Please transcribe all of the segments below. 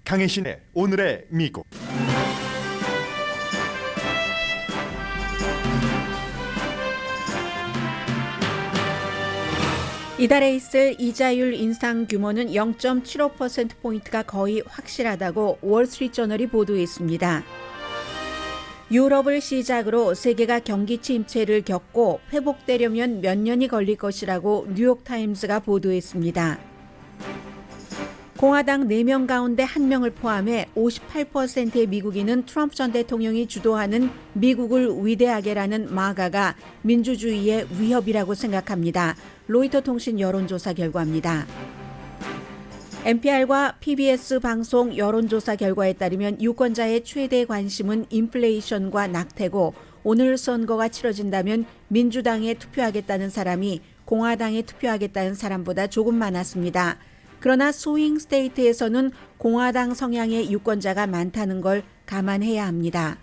강혜신의 오늘의 미국. 이달에 있을 이자율 인상 규모는 0.75%포인트가 거의 확실하다고 월스트리트저널이 보도했습니다. 유럽을 시작으로 세계가 경기 침체를 겪고 회복되려면 몇 년이 걸릴 것이라고 뉴욕타임스가 보도했습니다. 공화당 4명 가운데 1명을 포함해 58%의 미국인은 트럼프 전 대통령이 주도하는 미국을 위대하게라는 마가가 민주주의의 위협이라고 생각합니다. 로이터 통신 여론조사 결과입니다. NPR과 PBS 방송 여론조사 결과에 따르면 유권자의 최대 관심은 인플레이션과 낙태고, 오늘 선거가 치러진다면 민주당에 투표하겠다는 사람이 공화당에 투표하겠다는 사람보다 조금 많았습니다. 그러나 스윙 스테이트에서는 공화당 성향의 유권자가 많다는 걸 감안해야 합니다.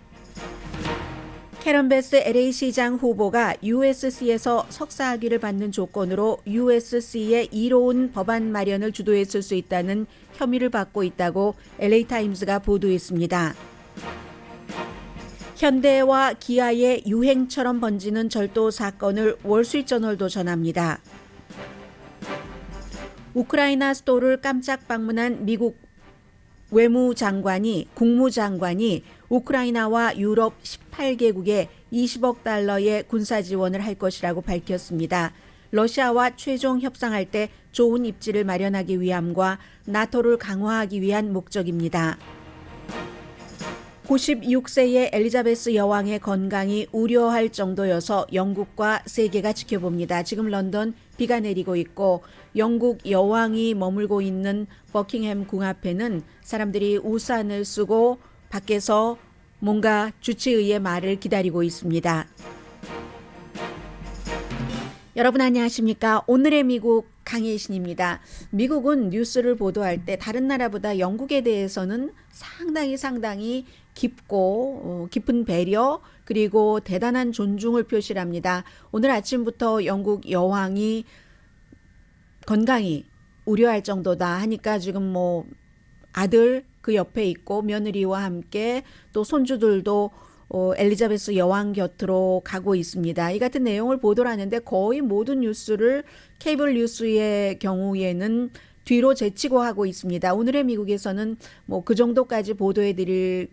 캐런 베스 LA시장 후보가 USC에서 석사학위를 받는 조건으로 USC의 이로운 법안 마련을 주도했을 수 있다는 혐의를 받고 있다고 LA타임스가 보도했습니다. 현대와 기아의 유행처럼 번지는 절도 사건을 월스트리트저널도 전합니다. 우크라이나 수도를 깜짝 방문한 미국 국무장관이 우크라이나와 유럽 18개국에 20억 달러의 군사 지원을 할 것이라고 밝혔습니다. 러시아와 최종 협상할 때 좋은 입지를 마련하기 위함과 나토를 강화하기 위한 목적입니다. 96세의 엘리자베스 여왕의 건강이 우려할 정도여서 영국과 세계가 지켜봅니다. 지금 런던 비가 내리고 있고, 영국 여왕이 머물고 있는 버킹엄 궁 앞에는 사람들이 우산을 쓰고 밖에서 뭔가 주치의의 말을 기다리고 있습니다. 여러분 안녕하십니까? 오늘의 미국 강혜신입니다. 미국은 뉴스를 보도할 때 다른 나라보다 영국에 대해서는 상당히 깊은 배려, 그리고 대단한 존중을 표시합니다. 오늘 아침부터 영국 여왕이 건강이 우려할 정도다 하니까 지금 아들 그 옆에 있고 며느리와 함께 또 손주들도 엘리자베스 여왕 곁으로 가고 있습니다. 이 같은 내용을 보도를 하는데 거의 모든 뉴스를 케이블 뉴스의 경우에는 뒤로 제치고 하고 있습니다. 오늘의 미국에서는 그 정도까지 보도해드릴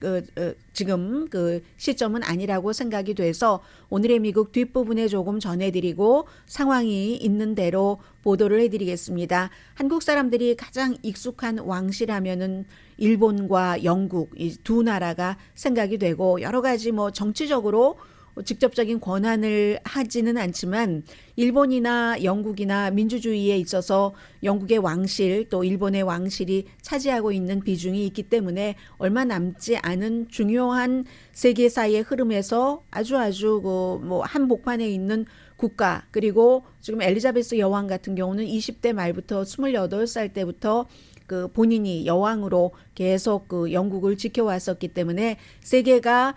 지금 그 시점은 아니라고 생각이 돼서 오늘의 미국 뒷부분에 조금 전해드리고 상황이 있는 대로 보도를 해드리겠습니다. 한국 사람들이 가장 익숙한 왕실하면은 일본과 영국 이 두 나라가 생각이 되고, 여러 가지 정치적으로 직접적인 권한을 하지는 않지만 일본이나 영국이나 민주주의에 있어서 영국의 왕실 또 일본의 왕실이 차지하고 있는 비중이 있기 때문에 얼마 남지 않은 중요한 세계사의 흐름에서 아주 한복판에 있는 국가, 그리고 지금 엘리자베스 여왕 같은 경우는 20대 말부터 28살 때부터 본인이 여왕으로 계속 영국을 지켜왔었기 때문에 세계가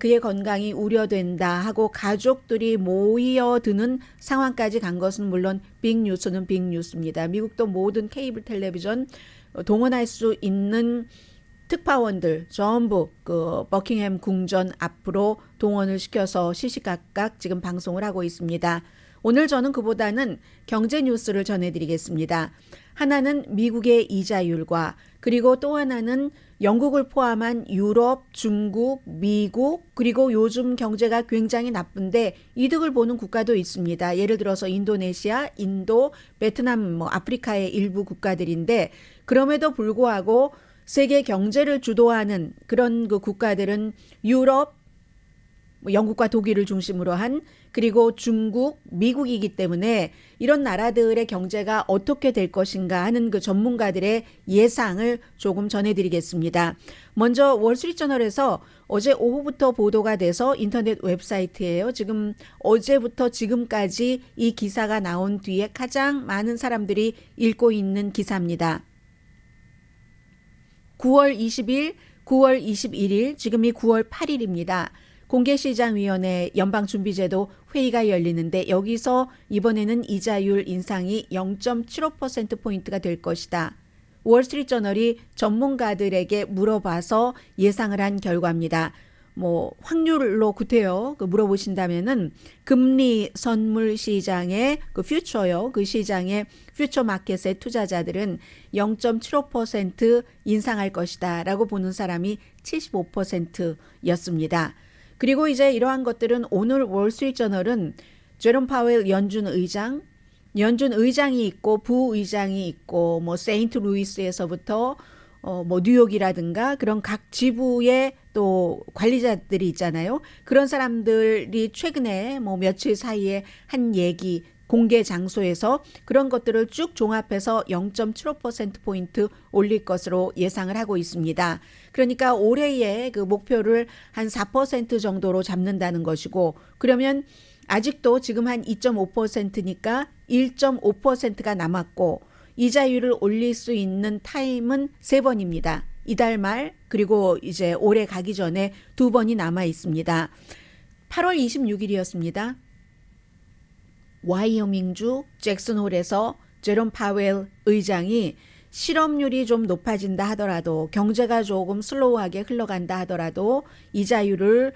그의 건강이 우려된다 하고 가족들이 모여드는 상황까지 간 것은 물론 빅뉴스는 빅뉴스입니다. 미국도 모든 케이블 텔레비전 동원할 수 있는 특파원들 전부 버킹엄 궁전 앞으로 동원을 시켜서 시시각각 지금 방송을 하고 있습니다. 오늘 저는 그보다는 경제 뉴스를 전해드리겠습니다. 하나는 미국의 이자율과, 그리고 또 하나는 영국을 포함한 유럽, 중국, 미국, 그리고 요즘 경제가 굉장히 나쁜데 이득을 보는 국가도 있습니다. 예를 들어서 인도네시아, 인도, 베트남, 아프리카의 일부 국가들인데, 그럼에도 불구하고 세계 경제를 주도하는 그런 국가들은 유럽, 영국과 독일을 중심으로 한, 그리고 중국, 미국이기 때문에 이런 나라들의 경제가 어떻게 될 것인가 하는 전문가들의 예상을 조금 전해드리겠습니다. 먼저 월스트리트저널에서 어제 오후부터 보도가 돼서 인터넷 웹사이트예요. 지금 어제부터 지금까지 이 기사가 나온 뒤에 가장 많은 사람들이 읽고 있는 기사입니다. 9월 20일, 9월 21일, 지금이 9월 8일입니다. 공개시장위원회 연방준비제도 회의가 열리는데 여기서 이번에는 이자율 인상이 0.75%포인트가 될 것이다. 월스트리트저널이 전문가들에게 물어봐서 예상을 한 결과입니다. 뭐 확률로 구태여 물어보신다면은 금리 선물 시장의 그 퓨처요. 그 시장의 퓨처 마켓의 투자자들은 0.75% 인상할 것이다라고 보는 사람이 75%였습니다. 그리고 이제 이러한 것들은 오늘 월스트리트저널은 제롬 파웰 연준 의장이 있고 부의장이 있고 뭐 세인트루이스에서부터 뭐 뉴욕이라든가 그런 각 지부의 또 관리자들이 있잖아요. 그런 사람들이 최근에 뭐 며칠 사이에 한 얘기 공개 장소에서 그런 것들을 쭉 종합해서 0.75%포인트 올릴 것으로 예상을 하고 있습니다. 그러니까 올해의 그 목표를 한 4% 정도로 잡는다는 것이고, 그러면 아직도 지금 한 2.5%니까 1.5%가 남았고, 이자율을 올릴 수 있는 타임은 3번입니다. 이달 말 그리고 이제 올해 가기 전에 2번이 남아 있습니다. 8월 26일이었습니다. 와이어밍주 잭슨홀에서 제롬 파웰 의장이 실업률이 좀 높아진다 하더라도 경제가 조금 슬로우하게 흘러간다 하더라도 이자율을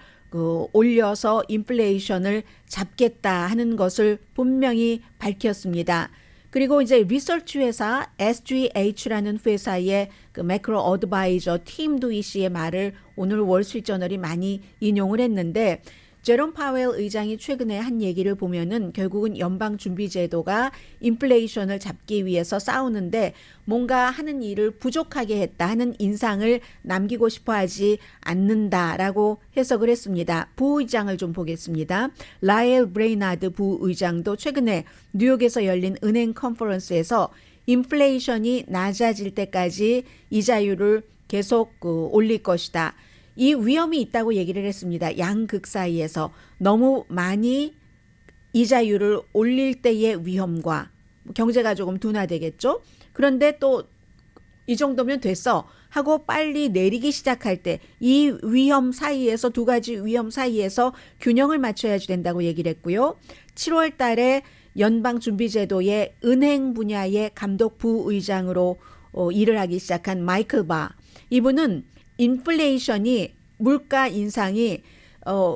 올려서 인플레이션을 잡겠다 하는 것을 분명히 밝혔습니다. 그리고 이제 리서치 회사 SGH라는 회사의 그 매크로 어드바이저 팀 두이 씨의 말을 오늘 월스트리트저널이 많이 인용을 했는데, 제롬 파웰 의장이 최근에 한 얘기를 보면은 결국은 연방준비제도가 인플레이션을 잡기 위해서 싸우는데 뭔가 하는 일을 부족하게 했다 하는 인상을 남기고 싶어 하지 않는다라고 해석을 했습니다. 부의장을 좀 보겠습니다. 라엘 브레이나드 부의장도 최근에 뉴욕에서 열린 은행 컨퍼런스에서 인플레이션이 낮아질 때까지 이자율을 계속 올릴 것이다. 이 위험이 있다고 얘기를 했습니다. 양극 사이에서 너무 많이 이자율을 올릴 때의 위험과 경제가 조금 둔화되겠죠. 그런데 또 이 정도면 됐어 하고 빨리 내리기 시작할 때 이 위험 사이에서 두 가지 위험 사이에서 균형을 맞춰야지 된다고 얘기를 했고요. 7월 달에 연방준비제도의 은행 분야의 감독 부의장으로 일을 하기 시작한 마이클 바, 이분은 인플레이션이 물가 인상이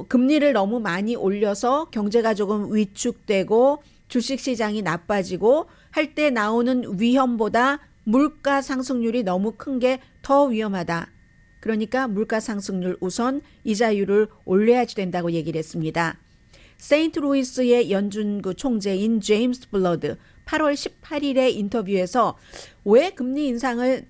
금리를 너무 많이 올려서 경제가 조금 위축되고 주식시장이 나빠지고 할 때 나오는 위험보다 물가 상승률이 너무 큰 게 더 위험하다. 그러니까 물가 상승률 우선 이자율을 올려야지 된다고 얘기를 했습니다. 세인트루이스의 연준 그 총재인 제임스 블러드 8월 18일에 인터뷰에서 왜 금리 인상을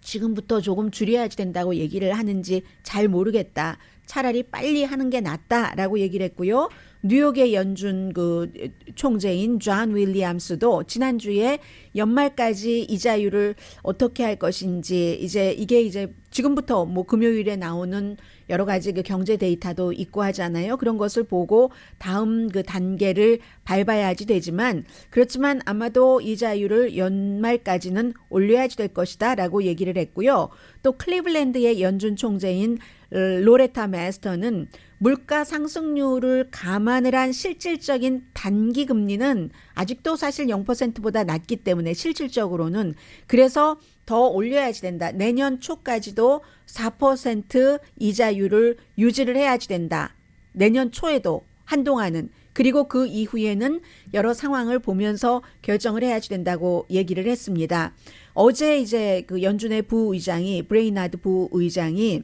지금부터 조금 줄여야지 된다고 얘기를 하는지 잘 모르겠다. 차라리 빨리 하는 게 낫다라고 얘기를 했고요. 뉴욕의 연준 그 총재인 존 윌리엄스도 지난주에 연말까지 이자율을 어떻게 할 것인지, 이게 지금부터 뭐 금요일에 나오는 여러 가지 그 경제 데이터도 있고 하잖아요. 그런 것을 보고 다음 그 단계를 밟아야지 되지만, 그렇지만 아마도 이자율을 연말까지는 올려야지 될 것이다라고 얘기를 했고요. 또 클리블랜드의 연준 총재인 로레타 마스터는 물가 상승률을 감안을 한 실질적인 단기 금리는 아직도 사실 0%보다 낮기 때문에 실질적으로는, 그래서 더 올려야지 된다. 내년 초까지도 4% 이자율을 유지를 해야지 된다. 내년 초에도 한동안은. 그리고 그 이후에는 여러 상황을 보면서 결정을 해야지 된다고 얘기를 했습니다. 어제 이제 그 연준의 부의장이 브레이나드 부의장이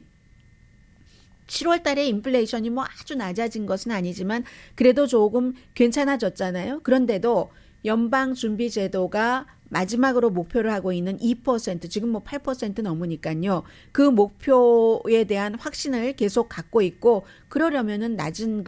7월 달에 인플레이션이 뭐 아주 낮아진 것은 아니지만 그래도 조금 괜찮아졌잖아요. 그런데도 연방준비제도가 마지막으로 목표를 하고 있는 2%, 지금 뭐 8% 넘으니까요. 그 목표에 대한 확신을 계속 갖고 있고, 그러려면은 낮은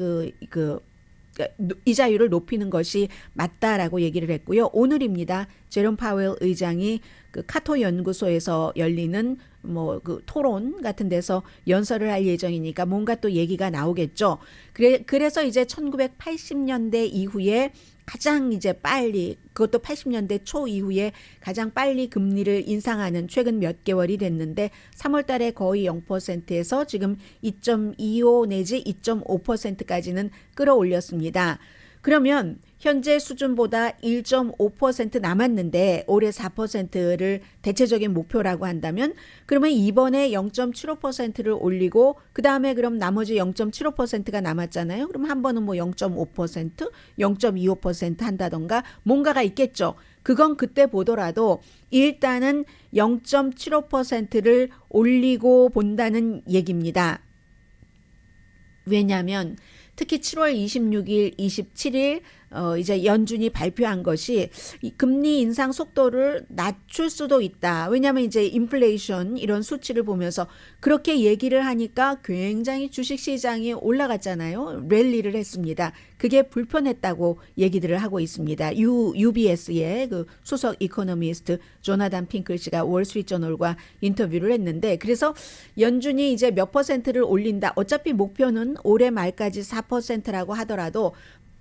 이자율을 높이는 것이 맞다라고 얘기를 했고요. 오늘입니다. 제롬 파웰 의장이 그 카토 연구소에서 열리는 뭐 그 토론 같은 데서 연설을 할 예정이니까 뭔가 또 얘기가 나오겠죠. 그래서 이제 1980년대 이후에 가장 이제 빨리, 그것도 80년대 초 이후에 가장 빨리 금리를 인상하는 최근 몇 개월이 됐는데 3월 달에 거의 0%에서 지금 2.25 내지 2.5%까지는 끌어올렸습니다. 그러면 현재 수준보다 1.5% 남았는데 올해 4%를 대체적인 목표라고 한다면 그러면 이번에 0.75%를 올리고 그 다음에 그럼 나머지 0.75%가 남았잖아요. 그럼 한 번은 뭐 0.5%, 0.25% 한다던가 뭔가가 있겠죠. 그건 그때 보더라도 일단은 0.75%를 올리고 본다는 얘기입니다. 왜냐하면 특히 7월 26일, 27일 이제 연준이 발표한 것이 이 금리 인상 속도를 낮출 수도 있다. 왜냐하면 이제 인플레이션 이런 수치를 보면서 그렇게 얘기를 하니까 굉장히 주식시장이 올라갔잖아요. 랠리를 했습니다. 그게 불편했다고 얘기들을 하고 있습니다. UBS의 그 수석 이코노미스트 조나단 핑클씨가 월스트리트저널과 인터뷰를 했는데 그래서 연준이 이제 몇 퍼센트를 올린다. 어차피 목표는 올해 말까지 4%라고 하더라도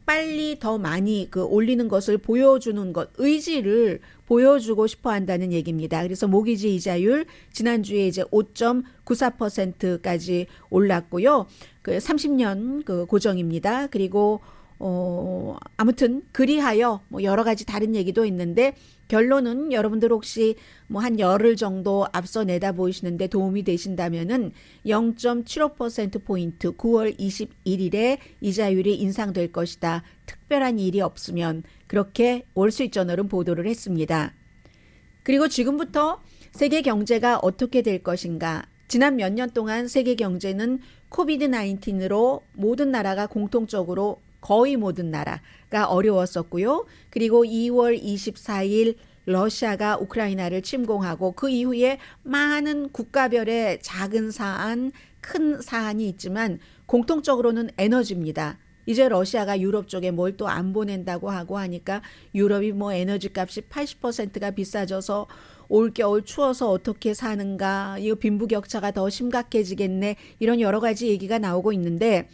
빨리 더 많이 그 올리는 것을 보여주는 것, 의지를 보여주고 싶어 한다는 얘기입니다. 그래서 모기지 이자율 지난주에 이제 5.94%까지 올랐고요. 그 30년 그 고정입니다. 그리고 아무튼 그리하여 뭐 여러 가지 다른 얘기도 있는데 결론은 여러분들 혹시 뭐 한 열흘 정도 앞서 내다 보이시는데 도움이 되신다면은 0.75%포인트 9월 21일에 이자율이 인상될 것이다. 특별한 일이 없으면 그렇게 월스트리트저널은 보도를 했습니다. 그리고 지금부터 세계 경제가 어떻게 될 것인가? 지난 몇 년 동안 세계 경제는 코비드-19으로 모든 나라가 공통적으로 거의 모든 나라가 어려웠었고요. 그리고 2월 24일 러시아가 우크라이나를 침공하고 그 이후에 많은 국가별의 작은 사안, 큰 사안이 있지만 공통적으로는 에너지입니다. 이제 러시아가 유럽 쪽에 뭘 또 안 보낸다고 하고 하니까 유럽이 뭐 에너지 값이 80%가 비싸져서 올겨울 추워서 어떻게 사는가, 이거 빈부격차가 더 심각해지겠네, 이런 여러 가지 얘기가 나오고 있는데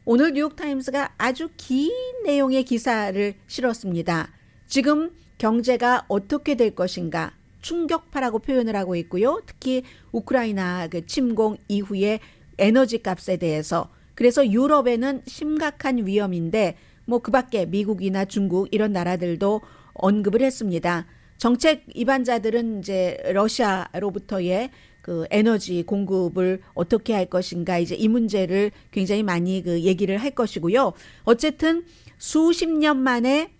오늘 뉴욕타임스가 아주 긴 내용의 기사를 실었습니다. 지금 경제가 어떻게 될 것인가 충격파라고 표현을 하고 있고요. 특히 우크라이나 그 침공 이후에 에너지 값에 대해서 그래서 유럽에는 심각한 위험인데 뭐 그밖에 미국이나 중국 이런 나라들도 언급을 했습니다. 정책 입안자들은 이제 러시아로부터의 그 에너지 공급을 어떻게 할 것인가 이제 이 문제를 굉장히 많이 그 얘기를 할 것이고요. 어쨌든 수십 년 만에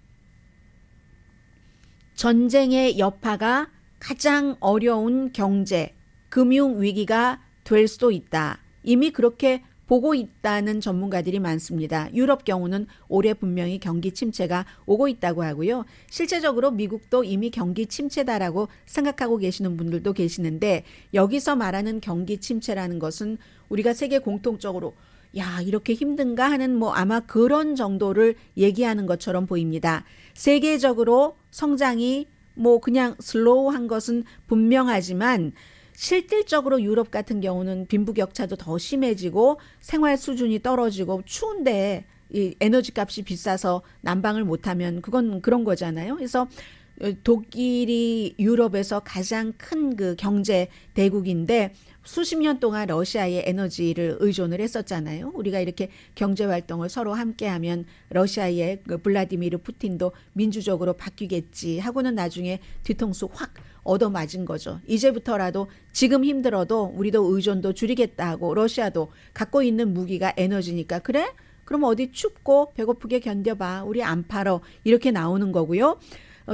전쟁의 여파가 가장 어려운 경제, 금융 위기가 될 수도 있다. 이미 그렇게 보고 있다는 전문가들이 많습니다. 유럽 경우는 올해 분명히 경기 침체가 오고 있다고 하고요. 실제적으로 미국도 이미 경기 침체다라고 생각하고 계시는 분들도 계시는데 여기서 말하는 경기 침체라는 것은 우리가 세계 공통적으로 야, 이렇게 힘든가 하는 뭐 아마 그런 정도를 얘기하는 것처럼 보입니다. 세계적으로 성장이 뭐 그냥 슬로우한 것은 분명하지만 실질적으로 유럽 같은 경우는 빈부격차도 더 심해지고 생활 수준이 떨어지고 추운데 이 에너지 값이 비싸서 난방을 못하면 그건 그런 거잖아요. 그래서 독일이 유럽에서 가장 큰 그 경제 대국인데 수십 년 동안 러시아의 에너지를 의존을 했었잖아요. 우리가 이렇게 경제 활동을 서로 함께하면 러시아의 그 블라디미르 푸틴도 민주적으로 바뀌겠지 하고는 나중에 뒤통수 확 얻어맞은 거죠. 이제부터라도 지금 힘들어도 우리도 의존도 줄이겠다 하고 러시아도 갖고 있는 무기가 에너지니까 그래? 그럼 어디 춥고 배고프게 견뎌봐. 우리 안 팔어. 이렇게 나오는 거고요.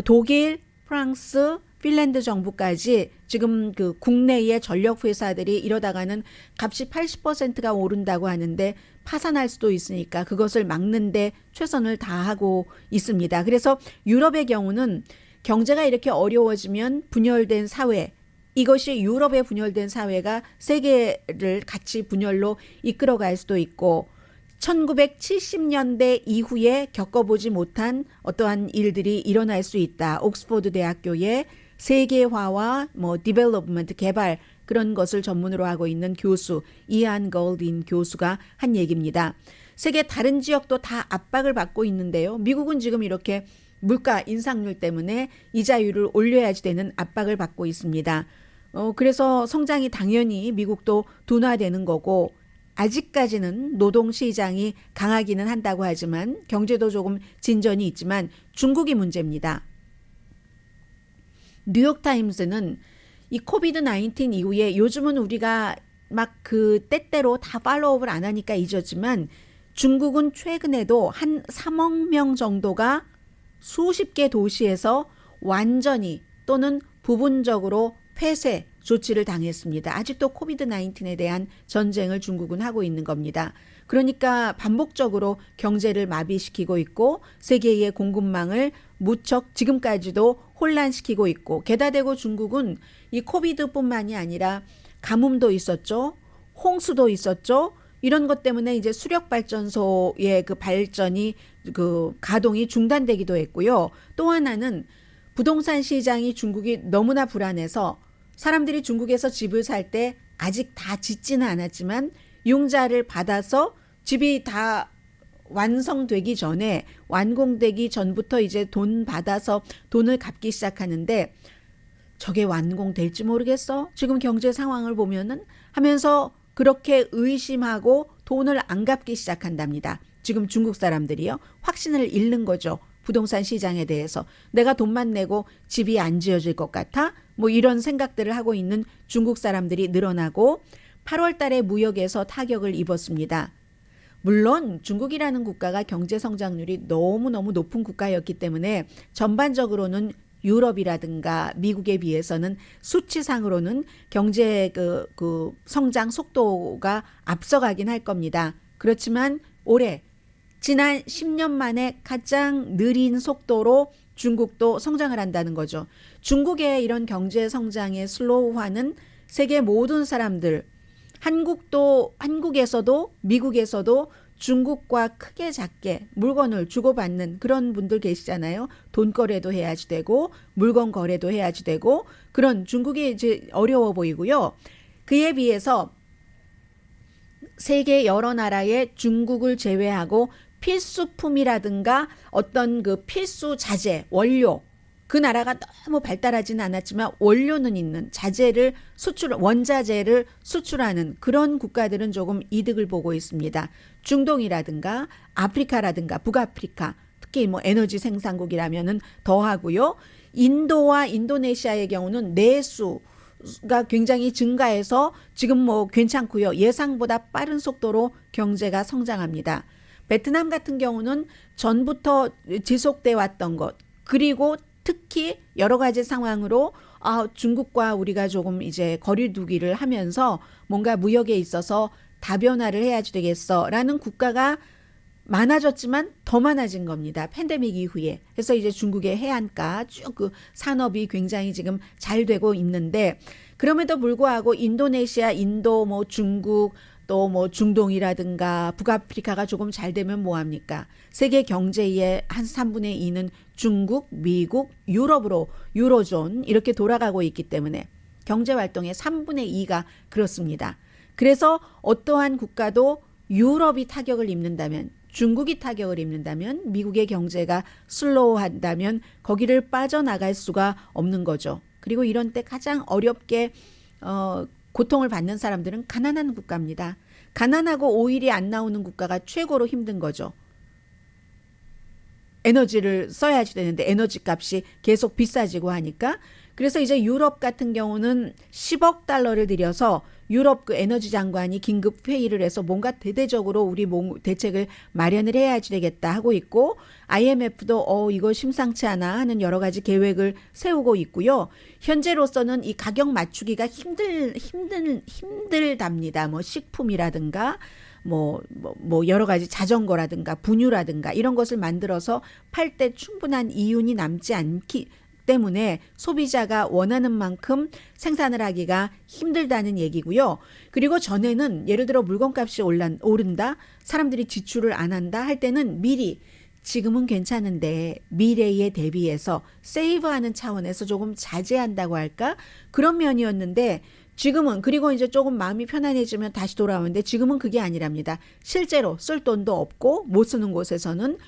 독일, 프랑스, 핀란드 정부까지 지금 그 국내의 전력 회사들이 이러다가는 값이 80%가 오른다고 하는데 파산할 수도 있으니까 그것을 막는데 최선을 다하고 있습니다. 그래서 유럽의 경우는 경제가 이렇게 어려워지면 분열된 사회, 이것이 유럽의 분열된 사회가 세계를 같이 분열로 이끌어갈 수도 있고 1970년대 이후에 겪어보지 못한 어떠한 일들이 일어날 수 있다. 옥스퍼드 대학교의 세계화와 뭐 디벨롭먼트 개발 그런 것을 전문으로 하고 있는 교수 이안 골딘 교수가 한 얘기입니다. 세계 다른 지역도 다 압박을 받고 있는데요. 미국은 지금 이렇게 물가 인상률 때문에 이자율을 올려야지 되는 압박을 받고 있습니다. 그래서 성장이 당연히 미국도 둔화되는 거고 아직까지는 노동시장이 강하기는 한다고 하지만 경제도 조금 진전이 있지만 중국이 문제입니다. 뉴욕타임스는 이 코비드 19 이후에 요즘은 우리가 막 그 때때로 다 팔로우업을 안 하니까 잊었지만 중국은 최근에도 한 3억 명 정도가 수십 개 도시에서 완전히 또는 부분적으로 폐쇄 조치를 당했습니다. 아직도 코비드 19에 대한 전쟁을 중국은 하고 있는 겁니다. 그러니까 반복적으로 경제를 마비시키고 있고 세계의 공급망을 무척 지금까지도 혼란시키고 있고 게다 대고 중국은 이 코비드뿐만이 아니라 가뭄도 있었죠. 홍수도 있었죠. 이런 것 때문에 이제 수력발전소의 그 발전이 그 가동이 중단되기도 했고요. 또 하나는 부동산 시장이 중국이 너무나 불안해서 사람들이 중국에서 집을 살 때 아직 다 짓지는 않았지만 융자를 받아서 집이 다 완성되기 전에 완공되기 전부터 이제 돈 받아서 돈을 갚기 시작하는데 저게 완공될지 모르겠어. 지금 경제 상황을 보면은 하면서 그렇게 의심하고 돈을 안 갚기 시작한답니다. 지금 중국 사람들이요. 확신을 잃는 거죠. 부동산 시장에 대해서. 내가 돈만 내고 집이 안 지어질 것 같아? 뭐 이런 생각들을 하고 있는 중국 사람들이 늘어나고 8월 달에 무역에서 타격을 입었습니다. 물론 중국이라는 국가가 경제 성장률이 너무너무 높은 국가였기 때문에 전반적으로는 유럽이라든가 미국에 비해서는 수치상으로는 경제 그 성장 속도가 앞서가긴 할 겁니다. 그렇지만 올해 지난 10년 만에 가장 느린 속도로 중국도 성장을 한다는 거죠. 중국의 이런 경제 성장의 슬로우화는 세계 모든 사람들, 한국에서도 미국에서도 중국과 크게 작게 물건을 주고받는 그런 분들 계시잖아요. 돈 거래도 해야지 되고 물건 거래도 해야지 되고 그런 중국이 이제 어려워 보이고요. 그에 비해서 세계 여러 나라의 중국을 제외하고 필수품이라든가 어떤 그 필수 자재, 원료 그 나라가 너무 발달하지는 않았지만 원료는 있는 자재를 원자재를 수출하는 그런 국가들은 조금 이득을 보고 있습니다. 중동이라든가 아프리카라든가 북아프리카 특히 뭐 에너지 생산국이라면은 더 하고요. 인도와 인도네시아의 경우는 내수가 굉장히 증가해서 지금 뭐 괜찮고요. 예상보다 빠른 속도로 경제가 성장합니다. 베트남 같은 경우는 전부터 지속돼 왔던 것 그리고 특히 여러 가지 상황으로 중국과 우리가 조금 이제 거리두기를 하면서 뭔가 무역에 있어서 다변화를 해야지 되겠어라는 국가가 많아졌지만 더 많아진 겁니다. 팬데믹 이후에. 그래서 이제 중국의 해안가 쭉 그 산업이 굉장히 지금 잘 되고 있는데 그럼에도 불구하고 인도네시아, 인도, 뭐 중국 또 뭐 중동이라든가 북아프리카가 조금 잘 되면 뭐합니까? 세계 경제의 한 3분의 2는 중국, 미국, 유럽으로 유로존 이렇게 돌아가고 있기 때문에 경제 활동의 3분의 2가 그렇습니다. 그래서 어떠한 국가도 유럽이 타격을 입는다면 중국이 타격을 입는다면 미국의 경제가 슬로우한다면 거기를 빠져나갈 수가 없는 거죠. 그리고 이런 때 가장 어렵게 고통을 받는 사람들은 가난한 국가입니다. 가난하고 오일이 안 나오는 국가가 최고로 힘든 거죠. 에너지를 써야지 되는데 에너지 값이 계속 비싸지고 하니까 그래서 이제 유럽 같은 경우는 10억 달러를 들여서 유럽 그 에너지 장관이 긴급 회의를 해서 뭔가 대대적으로 우리 대책을 마련을 해야지 되겠다 하고 있고 IMF도 이거 심상치 않아 하는 여러 가지 계획을 세우고 있고요. 현재로서는 이 가격 맞추기가 힘들답니다. 뭐 식품이라든가 뭐 여러 가지 자전거라든가 분유라든가 이런 것을 만들어서 팔 때 충분한 이윤이 남지 않기 때문에 소비자가 원하는 만큼 생산을 하기가 힘들다는 얘기고요. 그리고 전에는 예를 들어 물건값이 오른다, 사람들이 지출을 안 한다 할 때는 미리 지금은 괜찮은데 미래에 대비해서 세이브하는 차원에서 조금 자제한다고 할까? 그런 면이었는데 지금은 그리고 이제 조금 마음이 편안해지면 다시 돌아오는데 지금은 그게 아니랍니다. 실제로 쓸 돈도 없고 못 쓰는 곳에서는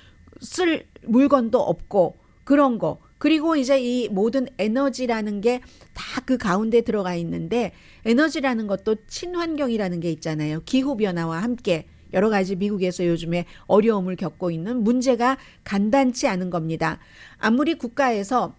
쓸 물건도 없고 그런 거. 그리고 이제 이 모든 에너지라는 게 다 그 가운데 들어가 있는데 에너지라는 것도 친환경이라는 게 있잖아요. 기후변화와 함께 여러 가지 미국에서 요즘에 어려움을 겪고 있는 문제가 간단치 않은 겁니다. 아무리 국가에서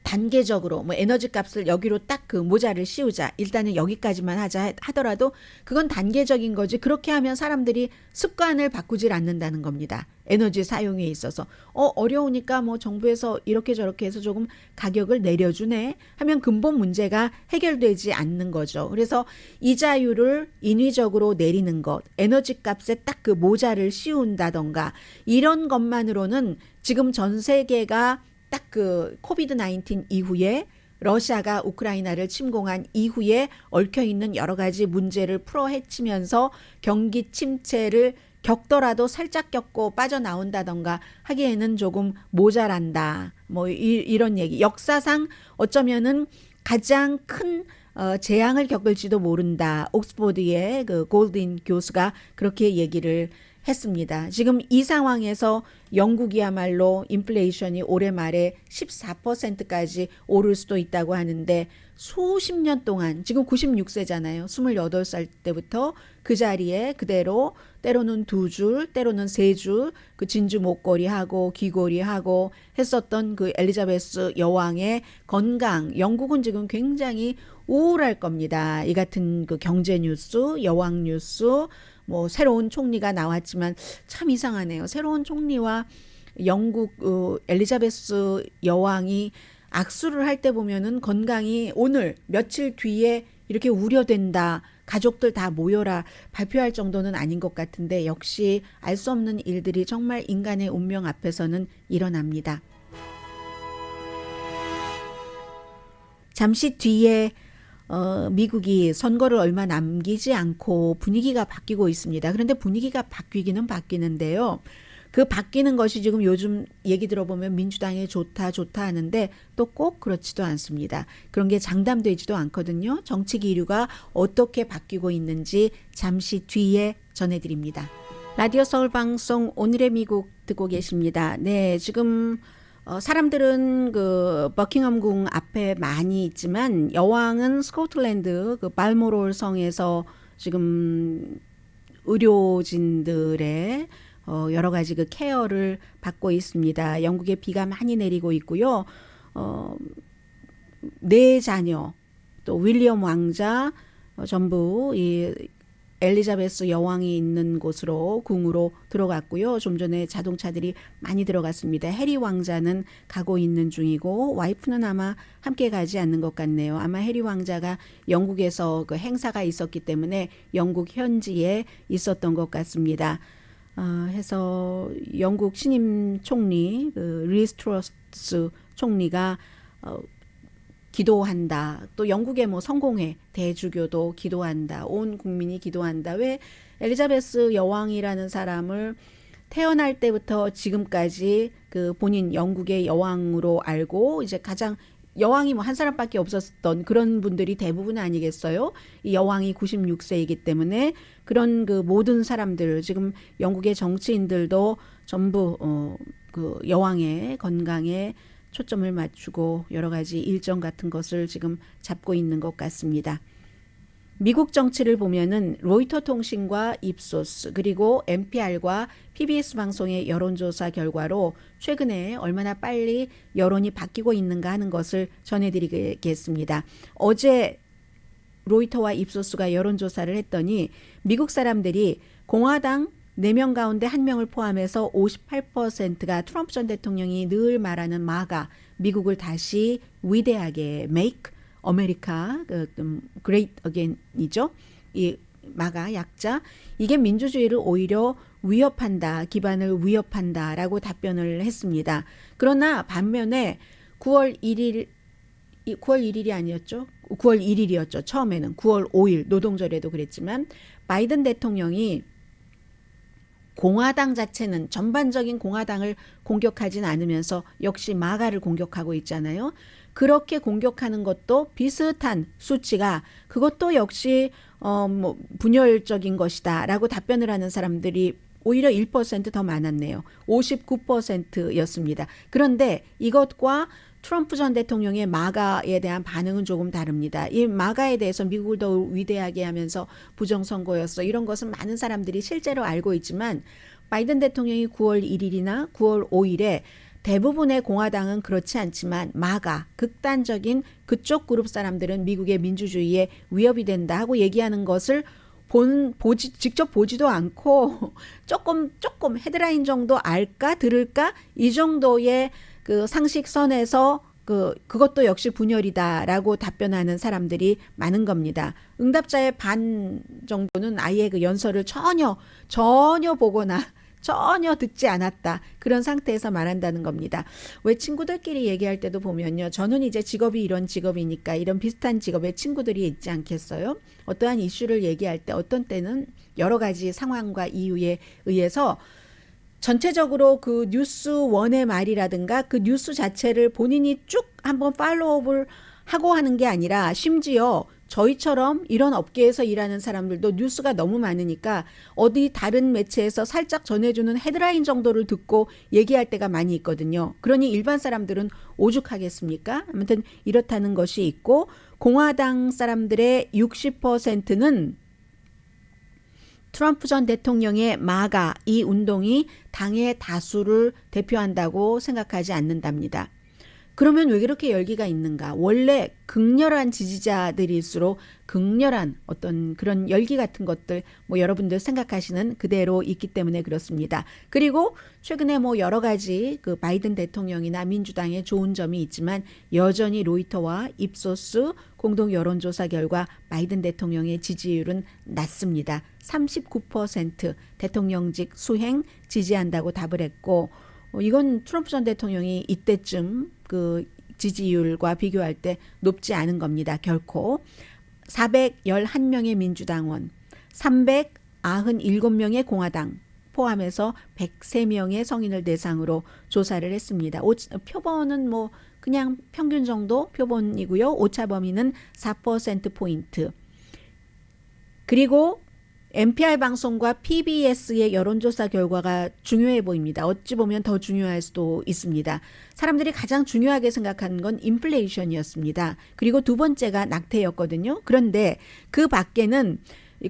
단계적으로 뭐 에너지 값을 여기로 딱 그 모자를 씌우자, 일단은 여기까지만 하자 하더라도 그건 단계적인 거지. 그렇게 하면 사람들이 습관을 바꾸질 않는다는 겁니다. 에너지 사용에 있어서 어려우니까 뭐 정부에서 이렇게 저렇게 해서 조금 가격을 내려주네 하면 근본 문제가 해결되지 않는 거죠. 그래서 이자율을 인위적으로 내리는 것, 에너지 값에 딱 그 모자를 씌운다던가 이런 것만으로는 지금 전 세계가 딱 그 코비드 19 이후에 러시아가 우크라이나를 침공한 이후에 얽혀있는 여러 가지 문제를 풀어 헤치면서 경기 침체를 겪더라도 살짝 겪고 빠져나온다던가 하기에는 조금 모자란다. 뭐 이런 얘기. 역사상 어쩌면은 가장 큰 재앙을 겪을지도 모른다. 옥스포드의 그 골든 교수가 그렇게 얘기를 했습니다. 지금 이 상황에서 영국이야말로 인플레이션이 올해 말에 14%까지 오를 수도 있다고 하는데 수십 년 동안 지금 96세잖아요. 28살 때부터 그 자리에 그대로 때로는 2줄, 때로는 3줄 그 진주 목걸이하고 귀걸이하고 했었던 그 엘리자베스 여왕의 건강, 영국은 지금 굉장히 우울할 겁니다. 이 같은 그 경제 뉴스, 여왕 뉴스, 뭐 새로운 총리가 나왔지만 참 이상하네요. 새로운 총리와 영국 엘리자베스 여왕이 악수를 할 때 보면은 건강이 오늘 며칠 뒤에 이렇게 우려된다. 가족들 다 모여라 발표할 정도는 아닌 것 같은데 역시 알 수 없는 일들이 정말 인간의 운명 앞에서는 일어납니다. 잠시 뒤에 미국이 선거를 얼마 남기지 않고 분위기가 바뀌고 있습니다. 그런데 분위기가 바뀌기는 바뀌는데요. 그 바뀌는 것이 지금 요즘 얘기 들어보면 민주당에 좋다 하는데 또 꼭 그렇지도 않습니다. 그런 게 장담되지도 않거든요. 정치 기류가 어떻게 바뀌고 있는지 잠시 뒤에 전해드립니다. 라디오 서울 방송 오늘의 미국 듣고 계십니다. 네, 지금 사람들은 그 버킹엄궁 앞에 많이 있지만 여왕은 스코틀랜드 그 발모롤 성에서 지금 의료진들의 여러 가지 그 케어를 받고 있습니다. 영국에 비가 많이 내리고 있고요. 네 자녀 또 윌리엄 왕자 전부 이 엘리자베스 여왕이 있는 곳으로 궁으로 들어갔고요. 좀 전에 자동차들이 많이 들어갔습니다. 해리 왕자는 가고 있는 중이고 와이프는 아마 함께 가지 않는 것 같네요. 아마 해리 왕자가 영국에서 그 행사가 있었기 때문에 영국 현지에 있었던 것 같습니다. 해서 영국 신임 총리 리즈 트러스 총리가 기도한다. 또 영국의 뭐 성공회 대주교도 기도한다. 온 국민이 기도한다. 왜 엘리자베스 여왕이라는 사람을 태어날 때부터 지금까지 그 본인 영국의 여왕으로 알고 이제 가장 여왕이 뭐 한 사람밖에 없었던 그런 분들이 대부분 아니겠어요? 이 여왕이 96세이기 때문에 그런 그 모든 사람들 지금 영국의 정치인들도 전부 그 여왕의 건강에 초점을 맞추고 여러 가지 일정 같은 것을 지금 잡고 있는 것 같습니다. 미국 정치를 보면은 로이터 통신과 입소스 그리고 NPR과 PBS 방송의 여론조사 결과로 최근에 얼마나 빨리 여론이 바뀌고 있는가 하는 것을 전해드리겠습니다. 어제 로이터와 입소스가 여론조사를 했더니 미국 사람들이 공화당 4명 가운데 1명을 포함해서 58%가 트럼프 전 대통령이 늘 말하는 마가, 미국을 다시 위대하게 make America great again이죠. 이 마가 약자, 이게 민주주의를 오히려 위협한다, 기반을 위협한다라고 답변을 했습니다. 그러나 반면에 9월 1일이 아니었죠. 9월 1일이었죠. 처음에는 9월 5일 노동절에도 그랬지만 바이든 대통령이 공화당 자체는 전반적인 공화당을 공격하진 않으면서 역시 마가를 공격하고 있잖아요. 그렇게 공격하는 것도 비슷한 수치가 그것도 역시 뭐 분열적인 것이다라고 답변을 하는 사람들이 오히려 1%더 많았네요. 59%였습니다. 그런데 이것과 트럼프 전 대통령의 마가에 대한 반응은 조금 다릅니다. 이 마가에 대해서 미국을 더욱 위대하게 하면서 부정선거였어. 이런 것은 많은 사람들이 실제로 알고 있지만 바이든 대통령이 9월 1일이나 9월 5일에 대부분의 공화당은 그렇지 않지만 마가, 극단적인 그쪽 그룹 사람들은 미국의 민주주의에 위협이 된다 하고 얘기하는 것을 직접 보지도 않고 조금 헤드라인 정도 알까 들을까 이 정도의 그 상식선에서 그것도 역시 분열이다라고 답변하는 사람들이 많은 겁니다. 응답자의 반 정도는 아예 그 연설을 전혀 보거나 전혀 듣지 않았다. 그런 상태에서 말한다는 겁니다. 왜 친구들끼리 얘기할 때도 보면요. 저는 이제 직업이 이런 직업이니까 이런 비슷한 직업의 친구들이 있지 않겠어요? 어떠한 이슈를 얘기할 때 어떤 때는 여러 가지 상황과 이유에 의해서 전체적으로 그 뉴스 원의 말이라든가 그 뉴스 자체를 본인이 쭉 한번 팔로우업을 하고 하는 게 아니라 심지어 저희처럼 이런 업계에서 일하는 사람들도 뉴스가 너무 많으니까 어디 다른 매체에서 살짝 전해주는 헤드라인 정도를 듣고 얘기할 때가 많이 있거든요. 그러니 일반 사람들은 오죽하겠습니까? 아무튼 이렇다는 것이 있고 공화당 사람들의 60%는 트럼프 전 대통령의 마가 이 운동이 당의 다수를 대표한다고 생각하지 않는답니다. 그러면 왜 그렇게 열기가 있는가? 원래 극렬한 지지자들일수록 극렬한 어떤 그런 열기 같은 것들 뭐 여러분들 생각하시는 그대로 있기 때문에 그렇습니다. 그리고 최근에 뭐 여러 가지 그 바이든 대통령이나 민주당의 좋은 점이 있지만 여전히 로이터와 입소스 공동 여론조사 결과 바이든 대통령의 지지율은 낮습니다. 39% 대통령직 수행 지지한다고 답을 했고 이건 트럼프 전 대통령이 이때쯤 그 지지율과 비교할 때 높지 않은 겁니다. 결코. 411명의 민주당원, 397명의 공화당 포함해서 103명의 성인을 대상으로 조사를 했습니다. 표본은 뭐 그냥 평균 정도 표본이고요. 오차 범위는 4%포인트. 그리고 NPR 방송과 PBS의 여론조사 결과가 중요해 보입니다. 어찌 보면 더 중요할 수도 있습니다. 사람들이 가장 중요하게 생각하는 건 인플레이션이었습니다. 그리고 두 번째가 낙태였거든요. 그런데 그 밖에는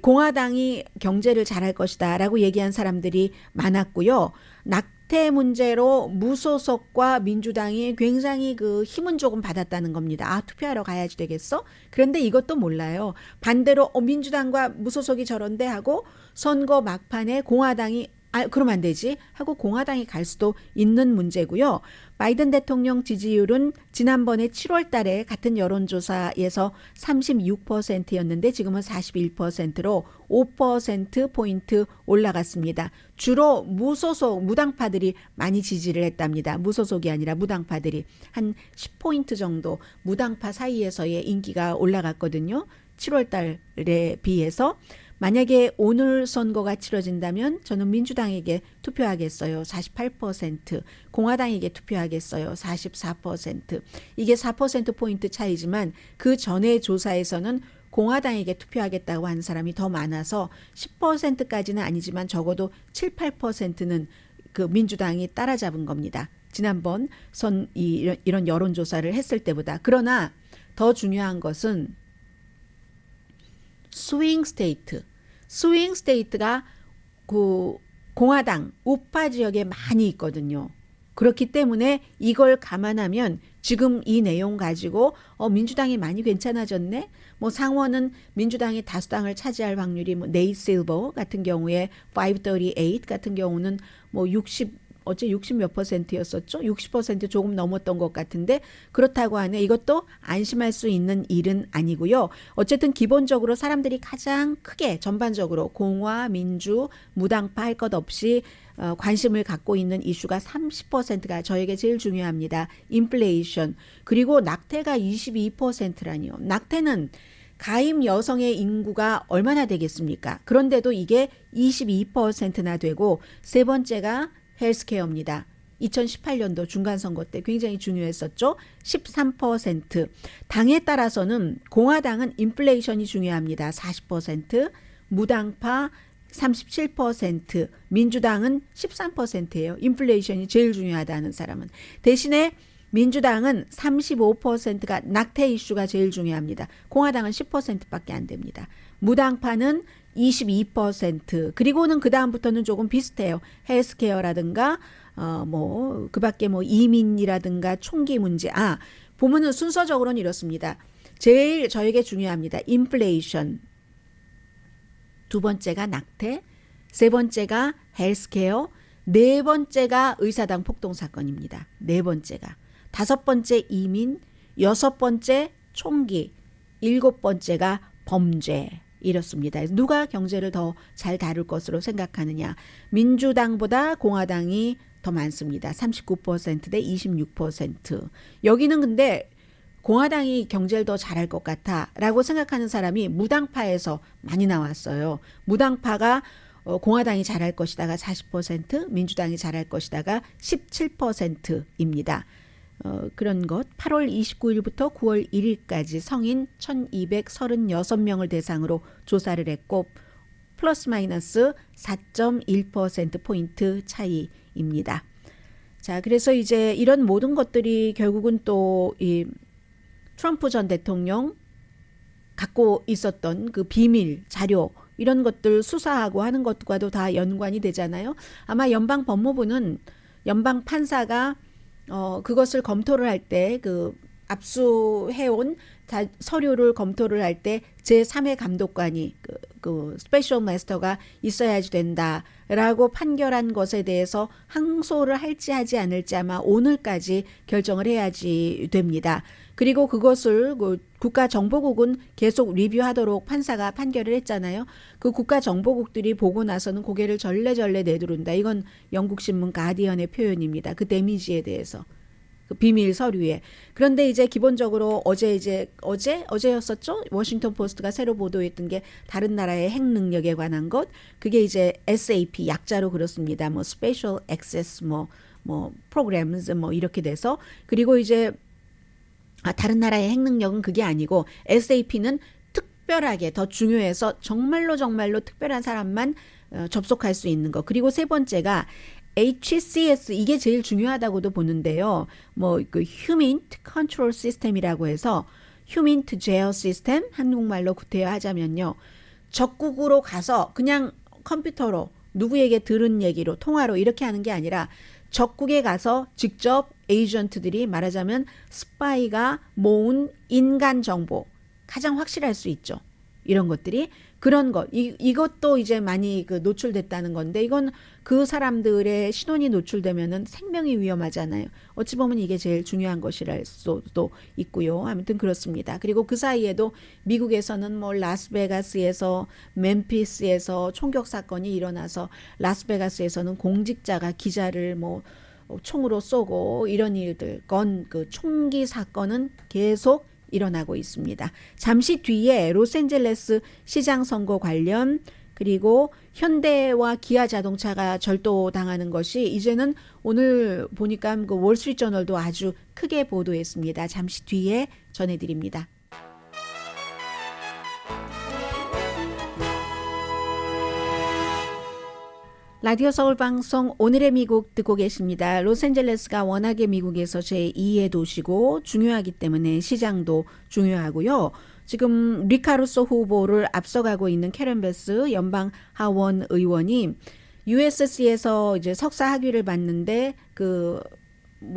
공화당이 경제를 잘할 것이다 라고 얘기한 사람들이 많았고요. 낙태 문제로 무소속과 민주당이 굉장히 그 힘은 조금 받았다는 겁니다. 아, 투표하러 가야지 되겠어? 그런데 이것도 몰라요. 반대로 민주당과 무소속이 저런데 하고 선거 막판에 공화당이 그러면 안 되지 하고 공화당이 갈 수도 있는 문제고요. 바이든 대통령 지지율은 지난번에 7월 달에 같은 여론조사에서 36%였는데 지금은 41%로 5%포인트 올라갔습니다. 주로 무소속, 무당파들이 많이 지지를 했답니다. 무소속이 아니라 무당파들이 한 10포인트 정도 무당파 사이에서의 인기가 올라갔거든요. 7월 달에 비해서. 만약에 오늘 선거가 치러진다면 저는 민주당에게 투표하겠어요. 48%. 공화당에게 투표하겠어요. 44%. 이게 4%포인트 차이지만 그 전에 조사에서는 공화당에게 투표하겠다고 하는 사람이 더 많아서 10%까지는 아니지만 적어도 7, 8%는 그 민주당이 따라잡은 겁니다. 지난번 이런 여론조사를 했을 때보다. 그러나 더 중요한 것은 스윙 스테이트가 그 공화당 우파 지역에 많이 있거든요. 그렇기 때문에 이걸 감안하면 지금 이 내용 가지고 민주당이 많이 괜찮아졌네. 뭐 상원은 민주당이 다수당을 차지할 확률이 뭐 네이 실버 같은 경우에 538 같은 경우는 뭐 60 몇 %였었죠? 60% 조금 넘었던 것 같은데 그렇다고 하네. 이것도 안심할 수 있는 일은 아니고요. 어쨌든 기본적으로 사람들이 가장 크게 전반적으로 공화, 민주, 무당파 할 것 없이 관심을 갖고 있는 이슈가 30%가 저에게 제일 중요합니다. 인플레이션. 그리고 낙태가 22%라니요. 낙태는 가임 여성의 인구가 얼마나 되겠습니까? 그런데도 이게 22%나 되고 세 번째가 헬스케어입니다. 2018년도 중간선거 때 굉장히 중요했었죠. 13%. 당에 따라서는 공화당은 인플레이션이 중요합니다. 40%. 무당파 37%, 민주당은 13%예요. 인플레이션이 제일 중요하다는 사람은. 대신에 민주당은 35%가 낙태 이슈가 제일 중요합니다. 공화당은 10%밖에 안 됩니다. 무당파는 22%, 그리고는 그 다음부터는 조금 비슷해요. 헬스케어라든가 그밖에 이민이라든가 총기 문제. 보면은 순서적으로는 이렇습니다. 제일 저에게 중요합니다. 인플레이션. 두 번째가 낙태, 세 번째가 헬스케어, 네 번째가 의사당 폭동 사건입니다. 네 번째가. 다섯 번째 이민, 여섯 번째 총기, 일곱 번째가 범죄. 이렇습니다. 누가 경제를 더 잘 다룰 것으로 생각하느냐. 민주당보다 공화당이 더 많습니다. 39%대 26%. 여기는 근데 공화당이 경제를 더 잘할 것 같아라고 생각하는 사람이 무당파에서 많이 나왔어요. 무당파가 공화당이 잘할 것이다가 40%, 민주당이 잘할 것이다가 17%입니다. 그런 것 8월 29일부터 9월 1일까지 성인 1236명을 대상으로 조사를 했고 플러스 마이너스 4.1%포인트 차이입니다. 자, 그래서 이제 이런 모든 것들이 결국은 또 이 트럼프 전 대통령 갖고 있었던 그 비밀 자료 이런 것들 수사하고 하는 것과도 다 연관이 되잖아요. 아마 연방 법무부는 연방 판사가 그것을 검토를 할 때 그 압수해온 서류를 검토를 할 때 제3의 감독관이 그 스페셜 마스터가 있어야지 된다라고 판결한 것에 대해서 항소를 할지 하지 않을지 아마 오늘까지 결정을 해야지 됩니다. 그리고 그것을 국가정보국은 계속 리뷰하도록 판사가 판결을 했잖아요. 그 국가정보국들이 보고 나서는 고개를 절레절레 내두른다. 이건 영국신문 가디언의 표현입니다. 그 데미지에 대해서. 그 비밀 서류에. 그런데 이제 기본적으로 어제였었죠? 워싱턴 포스트가 새로 보도했던 게 다른 나라의 핵 능력에 관한 것. 그게 이제 SAP 약자로 그렇습니다. Special Access Programs 이렇게 돼서 그리고 이제 다른 나라의 핵 능력은 그게 아니고 SAP는 특별하게 더 중요해서 정말로 특별한 사람만 접속할 수 있는 거. 그리고 세 번째가 HCS 이게 제일 중요하다고도 보는데요. 그 Human Control System이라고 해서 Human Jail System 한국말로 구태여하자면요. 적국으로 가서 그냥 컴퓨터로 누구에게 들은 얘기로 통화로 이렇게 하는 게 아니라 적국에 가서 직접 에이전트들이 말하자면 스파이가 모은 인간 정보 가장 확실할 수 있죠. 이런 것들이 그런 것 이것도 이제 많이 노출됐다는 건데 이건 그 사람들의 신원이 노출되면은 생명이 위험하잖아요. 어찌 보면 이게 제일 중요한 것이랄 수도 있고요. 아무튼 그렇습니다. 그리고 그 사이에도 미국에서는 라스베가스에서 멤피스에서 총격 사건이 일어나서 라스베가스에서는 공직자가 기자를 총으로 쏘고 이런 일들 그 총기 사건은 계속 일어나고 있습니다. 잠시 뒤에 로스앤젤레스 시장 선거 관련 그리고 현대와 기아 자동차가 절도당하는 것이 이제는 오늘 보니까 그 월스트리트저널도 아주 크게 보도했습니다. 잠시 뒤에 전해드립니다. 라디오 서울 방송 오늘의 미국 듣고 계십니다. 로스앤젤레스가 워낙에 미국에서 제2의 도시고 중요하기 때문에 시장도 중요하고요. 지금 리카루소 후보를 앞서가고 있는 캐런 베스 연방 하원 의원이 USC에서 이제 석사 학위를 받는데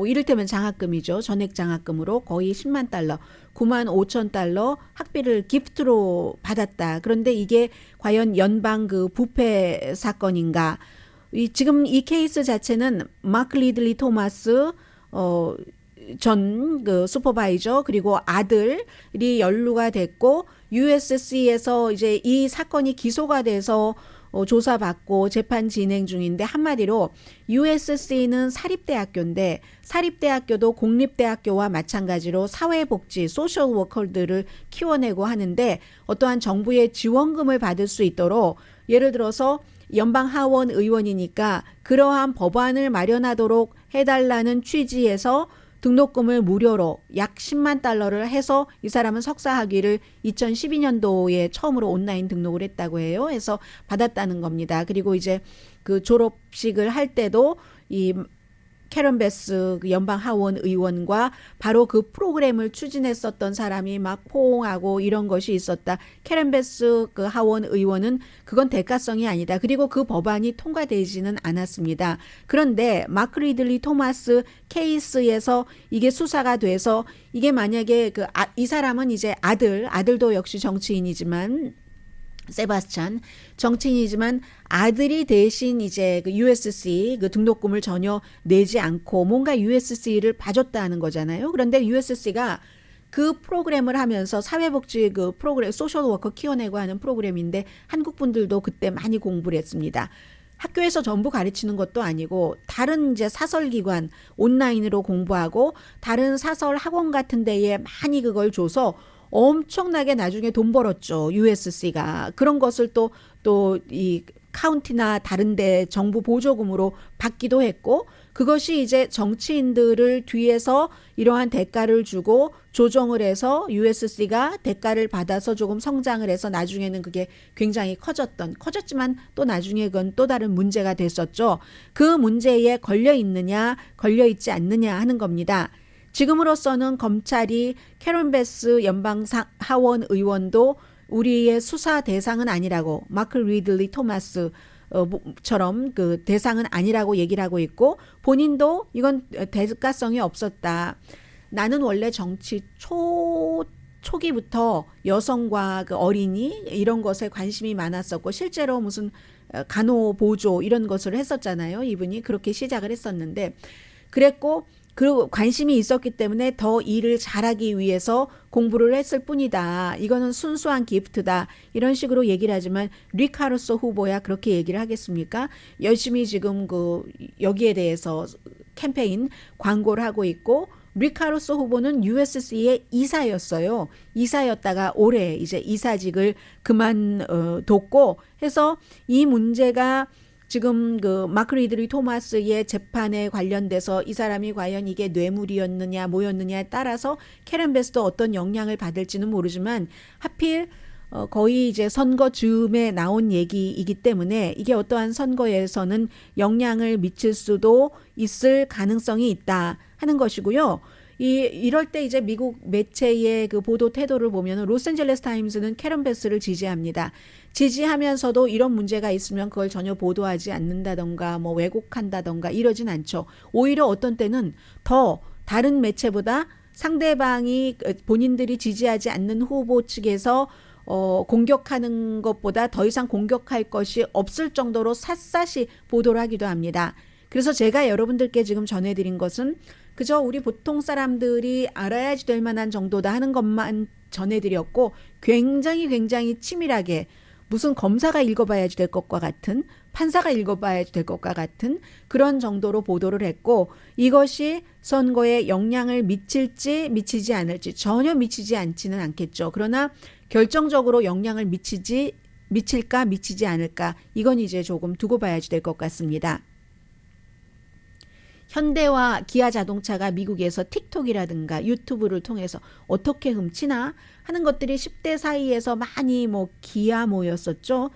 이를테면 장학금이죠. 전액 장학금으로 거의 10만 달러, 9만 5천 달러 학비를 기프트로 받았다. 그런데 이게 과연 연방 부패 사건인가? 지금 이 케이스 자체는 마크 리들리 토마스 전 슈퍼바이저 그리고 아들이 연루가 됐고 USC에서 이제 이 사건이 기소가 돼서 조사받고 재판 진행 중인데 한마디로 USC는 사립대학교인데 사립대학교도 공립대학교와 마찬가지로 사회복지 소셜 워커들을 키워내고 하는데 어떠한 정부의 지원금을 받을 수 있도록 예를 들어서 연방 하원 의원이니까 그러한 법안을 마련하도록 해달라는 취지에서 등록금을 무료로 약 10만 달러를 해서 이 사람은 석사 학위를 2012년도에 처음으로 온라인 등록을 했다고 해요. 해서 받았다는 겁니다. 그리고 이제 그 졸업식을 할 때도 이 캐런 베스 연방 하원 의원과 바로 그 프로그램을 추진했었던 사람이 막 포옹하고 이런 것이 있었다. 캐런 베스 그 하원 의원은 그건 대가성이 아니다. 그리고 그 법안이 통과되지는 않았습니다. 그런데 마크 리들리 토마스 케이스에서 이게 수사가 돼서 이게 만약에 이 사람은 이제 아들도 역시 정치인이지만 세바스찬 정치인이지만 아들이 대신 이제 그 USC 그 등록금을 전혀 내지 않고 뭔가 USC를 봐줬다는 거잖아요. 그런데 USC가 그 프로그램을 하면서 사회복지 그 프로그램 소셜워커 키워내고 하는 프로그램인데 한국 분들도 그때 많이 공부를 했습니다. 학교에서 전부 가르치는 것도 아니고 다른 이제 사설기관 온라인으로 공부하고 다른 사설 학원 같은 데에 많이 그걸 줘서 엄청나게 나중에 돈 벌었죠. USC가. 그런 것을 또 이 카운티나 다른 데 정부 보조금으로 받기도 했고 그것이 이제 정치인들을 뒤에서 이러한 대가를 주고 조정을 해서 USC가 대가를 받아서 조금 성장을 해서 나중에는 그게 굉장히 커졌지만 또 나중에 그건 또 다른 문제가 됐었죠. 그 문제에 걸려 있느냐 걸려 있지 않느냐 하는 겁니다. 지금으로서는 검찰이 캐런 베스 연방 하원 의원도 우리의 수사 대상은 아니라고 마크 리들리 토마스 처럼 그 대상은 아니라고 얘기를 하고 있고 본인도 이건 대가성이 없었다. 나는 원래 정치 초기부터 여성과 그 어린이 이런 것에 관심이 많았었고 실제로 무슨 간호보조 이런 것을 했었잖아요. 이분이 그렇게 시작을 했었는데 그랬고 그리고 관심이 있었기 때문에 더 일을 잘하기 위해서 공부를 했을 뿐이다. 이거는 순수한 기프트다. 이런 식으로 얘기를 하지만 리카루소 후보야 그렇게 얘기를 하겠습니까? 열심히 지금 여기에 대해서 캠페인 광고를 하고 있고 리카루소 후보는 USC의 이사였어요. 이사였다가 올해 이제 이사직을 그만뒀고 해서 이 문제가 지금 그 마크 리들리 토마스의 재판에 관련돼서 이 사람이 과연 이게 뇌물이었느냐 뭐였느냐에 따라서 캐런 베스도 어떤 영향을 받을지는 모르지만 하필 거의 이제 선거 즈음에 나온 얘기이기 때문에 이게 어떠한 선거에서는 영향을 미칠 수도 있을 가능성이 있다 하는 것이고요. 이럴 때 이제 미국 매체의 그 보도 태도를 보면 로스앤젤레스 타임스는 캐런 베스를 지지합니다. 지지하면서도 이런 문제가 있으면 그걸 전혀 보도하지 않는다던가 뭐 왜곡한다던가 이러진 않죠. 오히려 어떤 때는 더 다른 매체보다 상대방이 본인들이 지지하지 않는 후보 측에서 공격하는 것보다 더 이상 공격할 것이 없을 정도로 샅샅이 보도를 하기도 합니다. 그래서 제가 여러분들께 지금 전해드린 것은 그저 우리 보통 사람들이 알아야지 될 만한 정도다 하는 것만 전해드렸고 굉장히 치밀하게 무슨 검사가 읽어봐야지 될 것과 같은 판사가 읽어봐야지 될 것과 같은 그런 정도로 보도를 했고 이것이 선거에 영향을 미칠지 미치지 않을지 전혀 미치지 않지는 않겠죠. 그러나 결정적으로 영향을 미칠까 미치지 않을까 이건 이제 조금 두고 봐야지 될 것 같습니다. 현대와 기아 자동차가 미국에서 틱톡이라든가 유튜브를 통해서 어떻게 훔치나 하는 것들이 10대 사이에서 많이 뭐 기아 뭐였었죠.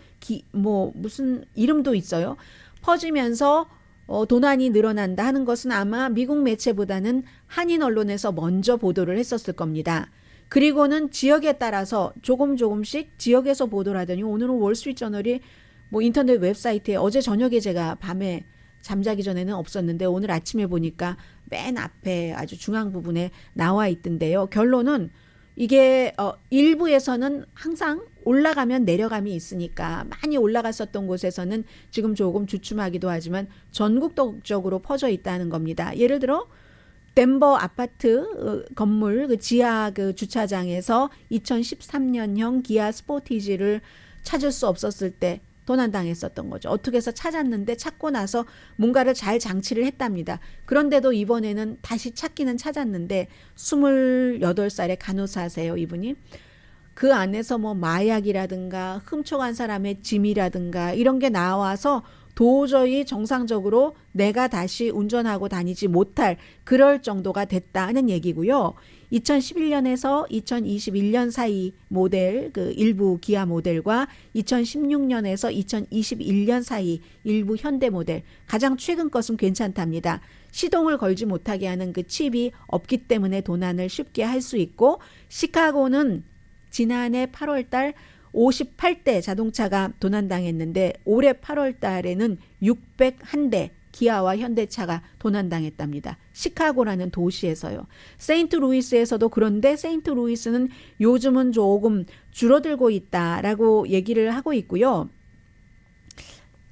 뭐 무슨 이름도 있어요. 퍼지면서 도난이 늘어난다 하는 것은 아마 미국 매체보다는 한인 언론에서 먼저 보도를 했었을 겁니다. 그리고는 지역에 따라서 조금씩 지역에서 보도를 하더니 오늘은 월스트리트저널이 뭐 인터넷 웹사이트에 어제 저녁에 제가 밤에 잠자기 전에는 없었는데 오늘 아침에 보니까 맨 앞에 아주 중앙 부분에 나와 있던데요. 결론은 이게 일부에서는 항상 올라가면 내려감이 있으니까 많이 올라갔었던 곳에서는 지금 조금 주춤하기도 하지만 전국적으로 퍼져 있다는 겁니다. 예를 들어 덴버 아파트 건물 그 지하 그 주차장에서 2013년형 기아 스포티지를 찾을 수 없었을 때 도난당했었던 거죠. 어떻게 해서 찾았는데 찾고 나서 뭔가를 잘 장치를 했답니다. 그런데도 이번에는 다시 찾기는 찾았는데 28살의 간호사세요, 이분이. 그 안에서 뭐 마약이라든가 훔쳐간 사람의 짐이라든가 이런 게 나와서 도저히 정상적으로 내가 다시 운전하고 다니지 못할 그럴 정도가 됐다는 얘기고요. 2011년에서 2021년 사이 모델 그 일부 기아 모델과 2016년에서 2021년 사이 일부 현대 모델 가장 최근 것은 괜찮답니다. 시동을 걸지 못하게 하는 그 칩이 없기 때문에 도난을 쉽게 할 수 있고 시카고는 지난해 8월 달 58대 자동차가 도난당했는데 올해 8월 달에는 601대 기아와 현대차가 도난당했답니다. 시카고라는 도시에서요. 세인트루이스에서도 그런데 세인트루이스는 요즘은 조금 줄어들고 있다라고 얘기를 하고 있고요.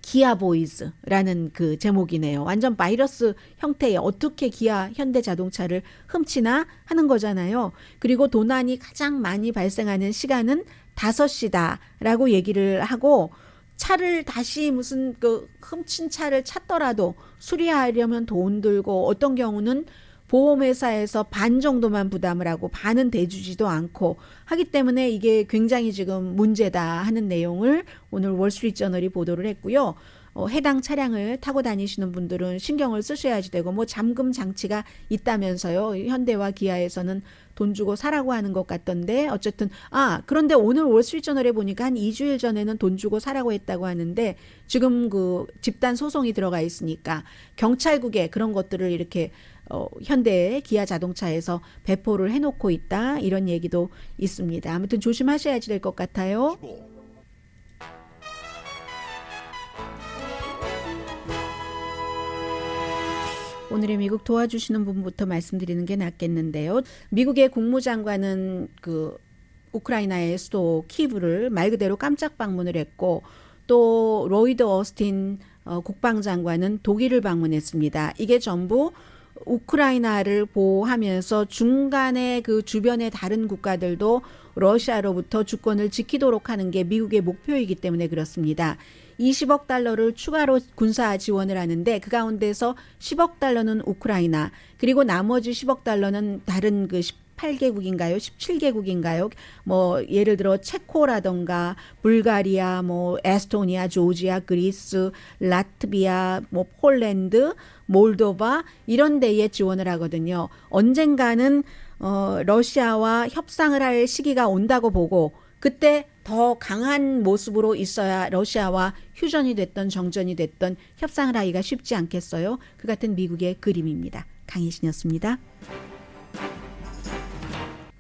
기아 보이즈라는 그 제목이네요. 완전 바이러스 형태의 어떻게 기아 현대 자동차를 훔치나 하는 거잖아요. 그리고 도난이 가장 많이 발생하는 시간은 5시다라고 얘기를 하고 차를 다시 무슨 그 훔친 차를 찾더라도 수리하려면 돈 들고 어떤 경우는 보험회사에서 반 정도만 부담을 하고 반은 대주지도 않고 하기 때문에 이게 굉장히 지금 문제다 하는 내용을 오늘 월스트리트저널이 보도를 했고요. 해당 차량을 타고 다니시는 분들은 신경을 쓰셔야지 되고 뭐 잠금 장치가 있다면서요. 현대와 기아에서는 돈 주고 사라고 하는 것 같던데 어쨌든 그런데 오늘 월스트리트저널에 보니까 한 2주일 전에는 돈 주고 사라고 했다고 하는데 지금 그 집단 소송이 들어가 있으니까 경찰국에 그런 것들을 이렇게 현대 기아 자동차에서 배포를 해놓고 있다 이런 얘기도 있습니다. 아무튼 조심하셔야지 될 것 같아요. 오늘의 미국 도와주시는 분부터 말씀드리는 게 낫겠는데요. 미국의 국무장관은 그 우크라이나의 수도 키브를 말 그대로 깜짝 방문을 했고 또 로이드 어스틴 국방장관은 독일을 방문했습니다. 이게 전부 우크라이나를 보호하면서 중간에 그 주변의 다른 국가들도 러시아로부터 주권을 지키도록 하는 게 미국의 목표이기 때문에 그렇습니다. 20억 달러를 추가로 군사 지원을 하는데 그 가운데서 10억 달러는 우크라이나 그리고 나머지 10억 달러는 다른 그 18개국인가요? 17개국인가요? 뭐 예를 들어 체코라던가 불가리아, 뭐 에스토니아, 조지아, 그리스, 라트비아, 뭐 폴란드, 몰도바 이런 데에 지원을 하거든요. 언젠가는 러시아와 협상을 할 시기가 온다고 보고 그때 더 강한 모습으로 있어야 러시아와 휴전이 됐던 정전이 됐던 협상을 하기가 쉽지 않겠어요? 그 같은 미국의 그림입니다. 강희신이었습니다.